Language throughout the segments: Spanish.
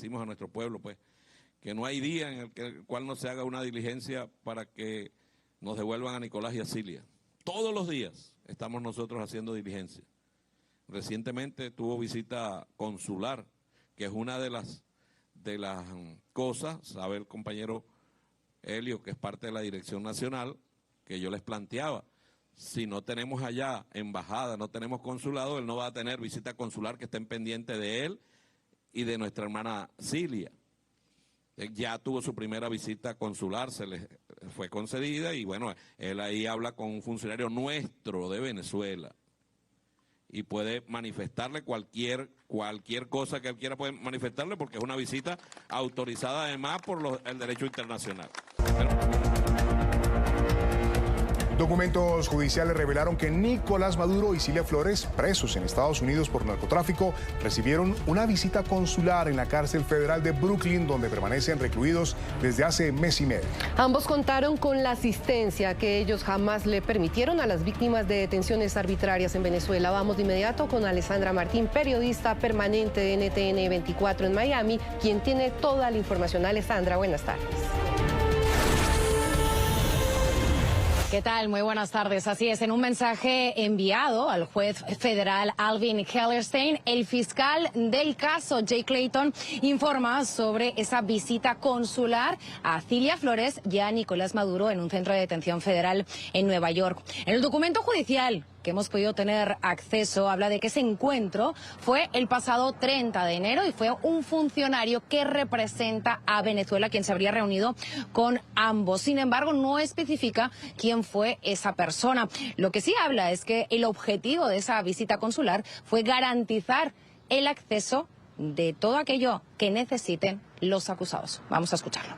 decimos a nuestro pueblo, pues, que no hay día en el cual no se haga una diligencia para que nos devuelvan a Nicolás y a Cilia. Todos los días estamos nosotros haciendo diligencia. Recientemente tuvo visita consular, que es una de las cosas, sabe el compañero Helio, que es parte de la Dirección Nacional, que yo les planteaba. Si no tenemos allá embajada, no tenemos consulado, él no va a tener visita consular que estén pendientes de él y de nuestra hermana Cilia. Él ya tuvo su primera visita consular, se le fue concedida y bueno, él ahí habla con un funcionario nuestro de Venezuela y puede manifestarle cualquier cosa que él quiera, puede manifestarle porque es una visita autorizada además por el derecho internacional. Documentos judiciales revelaron que Nicolás Maduro y Cilia Flores, presos en Estados Unidos por narcotráfico, recibieron una visita consular en la cárcel federal de Brooklyn, donde permanecen recluidos desde hace mes y medio. Ambos contaron con la asistencia que ellos jamás le permitieron a las víctimas de detenciones arbitrarias en Venezuela. Vamos de inmediato con Alessandra Martín, periodista permanente de NTN 24 en Miami, quien tiene toda la información. Alessandra, buenas tardes. ¿Qué tal? Muy buenas tardes. Así es, en un mensaje enviado al juez federal Alvin Hellerstein, el fiscal del caso, Jay Clayton, informa sobre esa visita consular a Cilia Flores y a Nicolás Maduro en un centro de detención federal en Nueva York. En el documento judicial que hemos podido tener acceso, habla de que ese encuentro fue el pasado 30 de enero y fue un funcionario que representa a Venezuela quien se habría reunido con ambos. Sin embargo, no especifica quién fue esa persona. Lo que sí habla es que el objetivo de esa visita consular fue garantizar el acceso de todo aquello que necesiten los acusados. Vamos a escucharlo.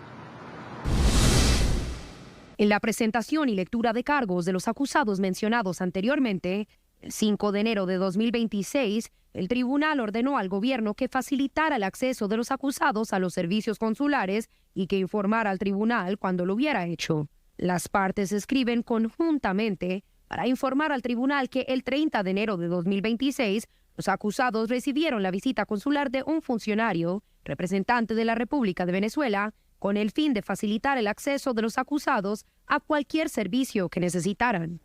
En la presentación y lectura de cargos de los acusados mencionados anteriormente, el 5 de enero de 2026, el tribunal ordenó al gobierno que facilitara el acceso de los acusados a los servicios consulares y que informara al tribunal cuando lo hubiera hecho. Las partes escriben conjuntamente para informar al tribunal que el 30 de enero de 2026, los acusados recibieron la visita consular de un funcionario, representante de la República de Venezuela, con el fin de facilitar el acceso de los acusados a cualquier servicio que necesitaran.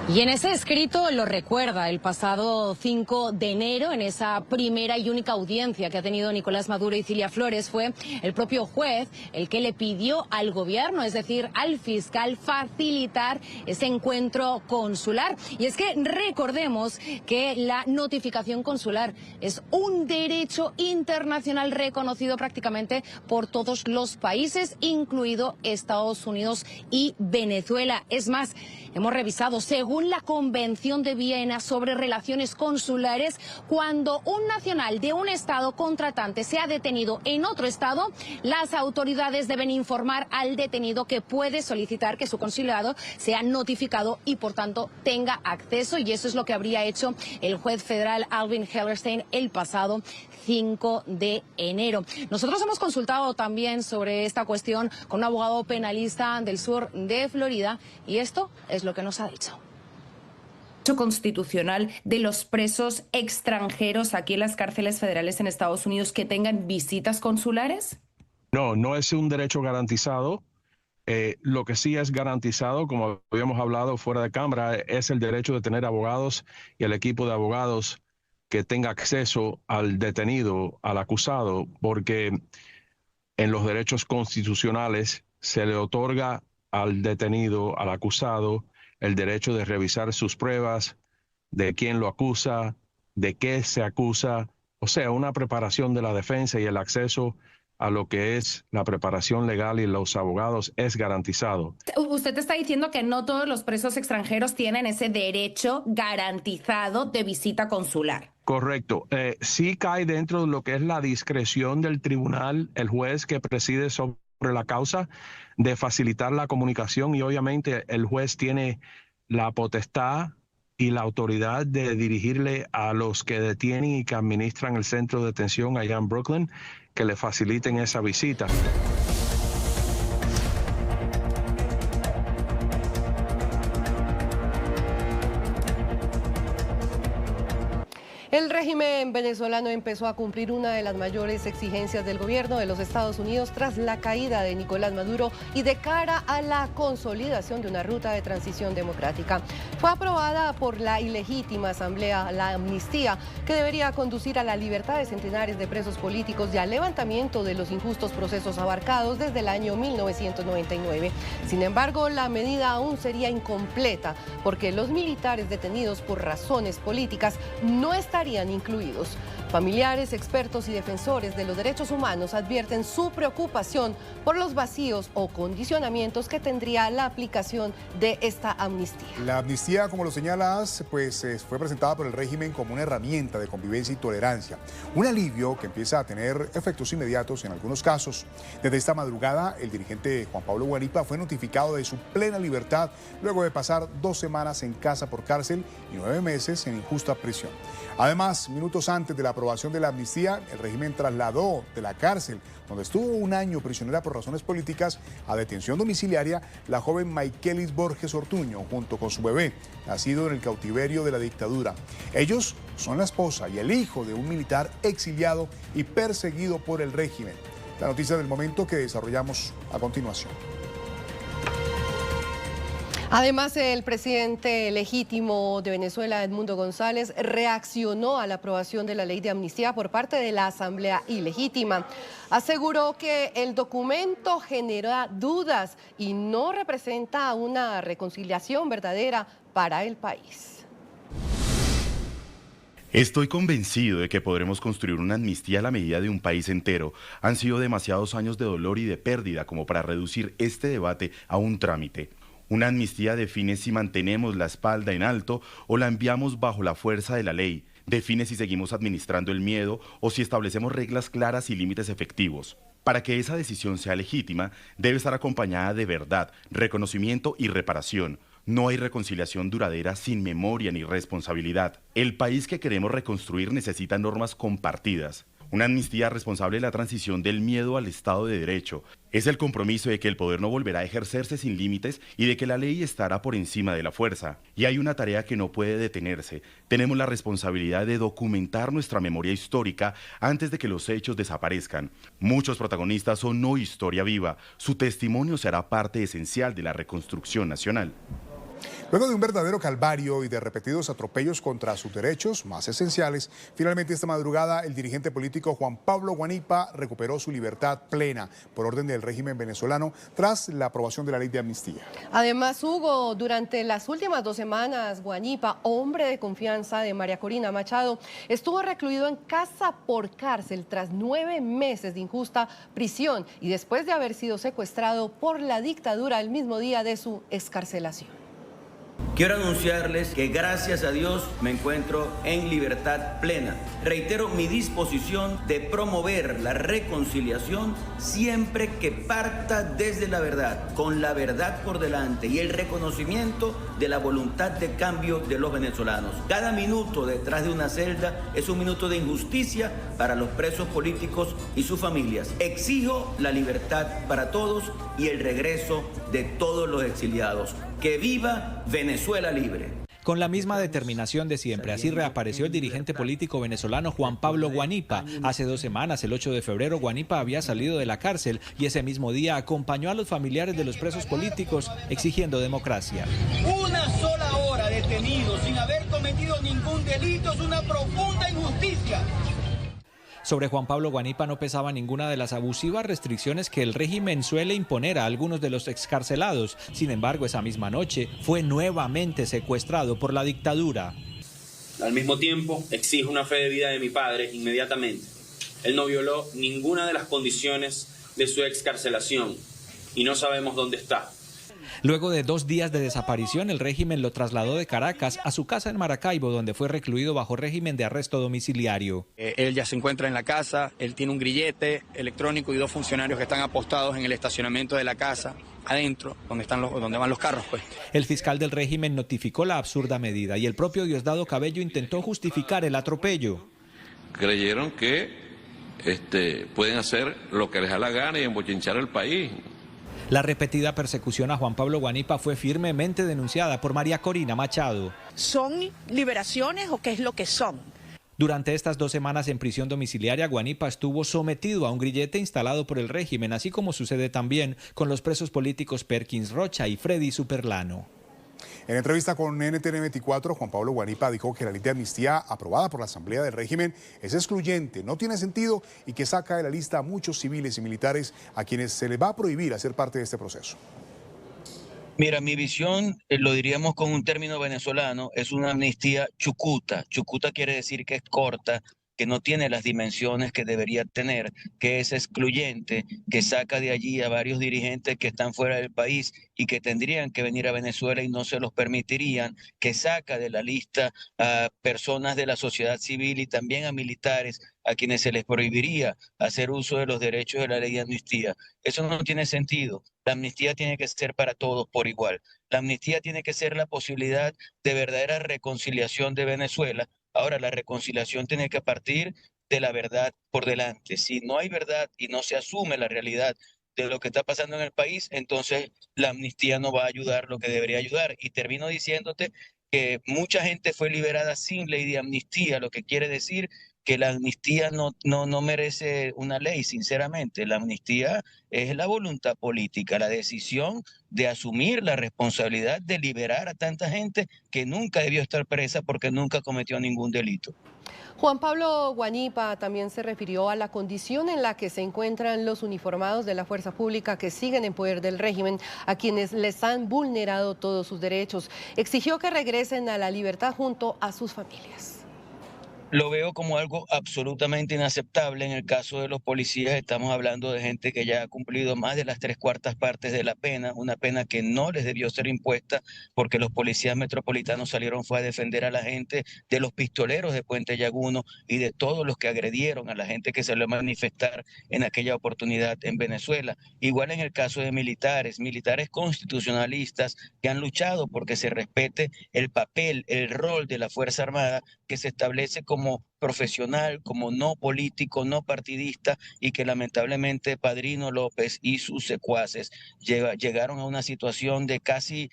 Y en ese escrito lo recuerda el pasado 5 de enero, en esa primera y única audiencia que ha tenido Nicolás Maduro y Cilia Flores, fue el propio juez el que le pidió al gobierno, es decir, al fiscal, facilitar ese encuentro consular. Y es que recordemos que la notificación consular es un derecho internacional reconocido prácticamente por todos los países, incluido Estados Unidos y Venezuela. Es más, hemos revisado, según la Convención de Viena sobre relaciones consulares, cuando un nacional de un estado contratante sea detenido en otro estado, las autoridades deben informar al detenido que puede solicitar que su consulado sea notificado y por tanto tenga acceso, y eso es lo que habría hecho el juez federal Alvin Hellerstein el pasado 5 de enero. Nosotros hemos consultado también sobre esta cuestión con un abogado penalista del sur de Florida y esto es lo que nos ha dicho. Constitucional de los presos extranjeros aquí en las cárceles federales en Estados Unidos que tengan visitas consulares? No, no es un derecho garantizado. Lo que sí es garantizado, como habíamos hablado fuera de cámara, es el derecho de tener abogados y el equipo de abogados que tenga acceso al detenido, al acusado, porque en los derechos constitucionales se le otorga al detenido, al acusado, el derecho de revisar sus pruebas, de quién lo acusa, de qué se acusa, o sea, una preparación de la defensa y el acceso a lo que es la preparación legal y los abogados es garantizado. Usted está diciendo que no todos los presos extranjeros tienen ese derecho garantizado de visita consular. Correcto. Sí cae dentro de lo que es la discreción del tribunal, el juez que preside sobre la causa, de facilitar la comunicación, y obviamente el juez tiene la potestad y la autoridad de dirigirle a los que detienen y que administran el centro de detención allá en Brooklyn, que le faciliten esa visita. El régimen venezolano empezó a cumplir una de las mayores exigencias del gobierno de los Estados Unidos tras la caída de Nicolás Maduro y de cara a la consolidación de una ruta de transición democrática. Fue aprobada por la ilegítima Asamblea la amnistía que debería conducir a la libertad de centenares de presos políticos y al levantamiento de los injustos procesos abarcados desde el año 1999. Sin embargo, la medida aún sería incompleta porque los militares detenidos por razones políticas no estarían incluidos. Familiares, expertos y defensores de los derechos humanos advierten su preocupación por los vacíos o condicionamientos que tendría la aplicación de esta amnistía. La amnistía, como lo señalas, pues fue presentada por el régimen como una herramienta de convivencia y tolerancia. Un alivio que empieza a tener efectos inmediatos en algunos casos. Desde esta madrugada, el dirigente Juan Pablo Guanipa fue notificado de su plena libertad luego de pasar 2 semanas en casa por cárcel y 9 meses en injusta prisión. Además, minutos antes de la aprobación de la amnistía, el régimen trasladó de la cárcel, donde estuvo 1 año prisionera por razones políticas, a detención domiciliaria la joven Maykelis Borges Ortuño, junto con su bebé, nacido en el cautiverio de la dictadura. Ellos son la esposa y el hijo de un militar exiliado y perseguido por el régimen. La noticia del momento que desarrollamos a continuación. Además, el presidente legítimo de Venezuela, Edmundo González, reaccionó a la aprobación de la ley de amnistía por parte de la Asamblea ilegítima. Aseguró que el documento genera dudas y no representa una reconciliación verdadera para el país. Estoy convencido de que podremos construir una amnistía a la medida de un país entero. Han sido demasiados años de dolor y de pérdida como para reducir este debate a un trámite. Una amnistía define si mantenemos la espalda en alto o la enviamos bajo la fuerza de la ley. Define si seguimos administrando el miedo o si establecemos reglas claras y límites efectivos. Para que esa decisión sea legítima, debe estar acompañada de verdad, reconocimiento y reparación. No hay reconciliación duradera sin memoria ni responsabilidad. El país que queremos reconstruir necesita normas compartidas. Una amnistía responsable de la transición del miedo al Estado de Derecho. Es el compromiso de que el poder no volverá a ejercerse sin límites y de que la ley estará por encima de la fuerza. Y hay una tarea que no puede detenerse. Tenemos la responsabilidad de documentar nuestra memoria histórica antes de que los hechos desaparezcan. Muchos protagonistas son no historia viva. Su testimonio será parte esencial de la reconstrucción nacional. Luego de un verdadero calvario y de repetidos atropellos contra sus derechos más esenciales, finalmente esta madrugada el dirigente político Juan Pablo Guanipa recuperó su libertad plena por orden del régimen venezolano tras la aprobación de la ley de amnistía. Además, Hugo, durante las últimas 2 semanas, Guanipa, hombre de confianza de María Corina Machado, estuvo recluido en casa por cárcel tras 9 meses de injusta prisión y después de haber sido secuestrado por la dictadura el mismo día de su excarcelación. Quiero anunciarles que gracias a Dios me encuentro en libertad plena. Reitero mi disposición de promover la reconciliación siempre que parta desde la verdad, con la verdad por delante y el reconocimiento de la voluntad de cambio de los venezolanos. Cada minuto detrás de una celda es un minuto de injusticia para los presos políticos y sus familias. Exijo la libertad para todos y el regreso de todos los exiliados. ¡Que viva Venezuela libre! Con la misma determinación de siempre, así reapareció el dirigente político venezolano Juan Pablo Guanipa. Hace 2 semanas, el 8 de febrero, Guanipa había salido de la cárcel y ese mismo día acompañó a los familiares de los presos políticos exigiendo democracia. 1 sola hora detenido sin haber cometido ningún delito es una profunda injusticia. Sobre Juan Pablo Guanipa no pesaba ninguna de las abusivas restricciones que el régimen suele imponer a algunos de los excarcelados. Sin embargo, esa misma noche fue nuevamente secuestrado por la dictadura. Al mismo tiempo, exijo una fe de vida de mi padre inmediatamente. Él no violó ninguna de las condiciones de su excarcelación y no sabemos dónde está. Luego de 2 días de desaparición, el régimen lo trasladó de Caracas a su casa en Maracaibo, donde fue recluido bajo régimen de arresto domiciliario. Él ya se encuentra en la casa, él tiene un grillete electrónico y 2 funcionarios que están apostados en el estacionamiento de la casa, adentro, donde van los carros, pues. El fiscal del régimen notificó la absurda medida y el propio Diosdado Cabello intentó justificar el atropello. Creyeron que pueden hacer lo que les da la gana y embochinchar el país. La repetida persecución a Juan Pablo Guanipa fue firmemente denunciada por María Corina Machado. ¿Son liberaciones o qué es lo que son? Durante estas 2 semanas en prisión domiciliaria, Guanipa estuvo sometido a un grillete instalado por el régimen, así como sucede también con los presos políticos Perkins Rocha y Freddy Superlano. En entrevista con NTN 24, Juan Pablo Guanipa dijo que la ley de amnistía aprobada por la Asamblea del régimen es excluyente, no tiene sentido y que saca de la lista a muchos civiles y militares a quienes se les va a prohibir hacer parte de este proceso. Mira, mi visión, lo diríamos con un término venezolano, es una amnistía chucuta. Chucuta quiere decir que es corta, que no tiene las dimensiones que debería tener, que es excluyente, que saca de allí a varios dirigentes que están fuera del país y que tendrían que venir a Venezuela y no se los permitirían, que saca de la lista a personas de la sociedad civil y también a militares a quienes se les prohibiría hacer uso de los derechos de la ley de amnistía. Eso no tiene sentido. La amnistía tiene que ser para todos por igual. La amnistía tiene que ser la posibilidad de verdadera reconciliación de Venezuela. Ahora, la reconciliación tiene que partir de la verdad por delante. Si no hay verdad y no se asume la realidad de lo que está pasando en el país, entonces la amnistía no va a ayudar lo que debería ayudar. Y termino diciéndote que mucha gente fue liberada sin ley de amnistía, lo que quiere decir que la amnistía no merece una ley, sinceramente. La amnistía es la voluntad política, la decisión de asumir la responsabilidad de liberar a tanta gente que nunca debió estar presa porque nunca cometió ningún delito. Juan Pablo Guanipa también se refirió a la condición en la que se encuentran los uniformados de la fuerza pública que siguen en poder del régimen, a quienes les han vulnerado todos sus derechos. Exigió que regresen a la libertad junto a sus familias. Lo veo como algo absolutamente inaceptable. En el caso de los policías estamos hablando de gente que ya ha cumplido más de las 3/4 partes de la pena, una pena que no les debió ser impuesta porque los policías metropolitanos salieron fue a defender a la gente de los pistoleros de Puente Llaguno y de todos los que agredieron a la gente que salió a manifestar en aquella oportunidad en Venezuela. Igual en el caso de militares constitucionalistas que han luchado porque se respete el papel, el rol de la Fuerza Armada que se establece como profesional, como no político, no partidista y que lamentablemente Padrino López y sus secuaces llegaron a una situación de casi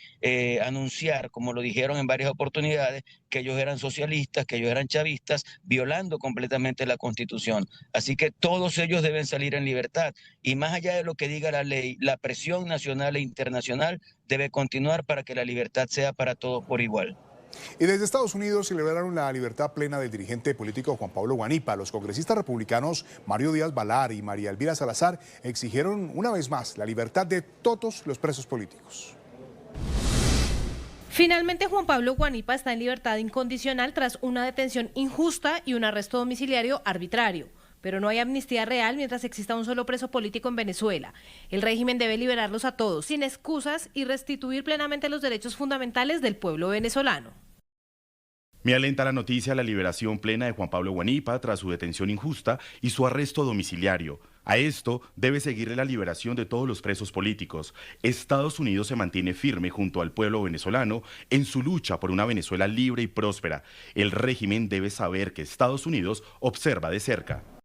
anunciar, como lo dijeron en varias oportunidades, que ellos eran socialistas, que ellos eran chavistas, violando completamente la Constitución. Así que todos ellos deben salir en libertad y más allá de lo que diga la ley, la presión nacional e internacional debe continuar para que la libertad sea para todos por igual. Y desde Estados Unidos celebraron la libertad plena del dirigente político Juan Pablo Guanipa. Los congresistas republicanos Mario Díaz Balar y María Elvira Salazar exigieron una vez más la libertad de todos los presos políticos. Finalmente, Juan Pablo Guanipa está en libertad incondicional tras una detención injusta y un arresto domiciliario arbitrario. Pero no hay amnistía real mientras exista un solo preso político en Venezuela. El régimen debe liberarlos a todos, sin excusas, y restituir plenamente los derechos fundamentales del pueblo venezolano. Me alenta la noticia la liberación plena de Juan Pablo Guanipa tras su detención injusta y su arresto domiciliario. A esto debe seguirle la liberación de todos los presos políticos. Estados Unidos se mantiene firme junto al pueblo venezolano en su lucha por una Venezuela libre y próspera. El régimen debe saber que Estados Unidos observa de cerca.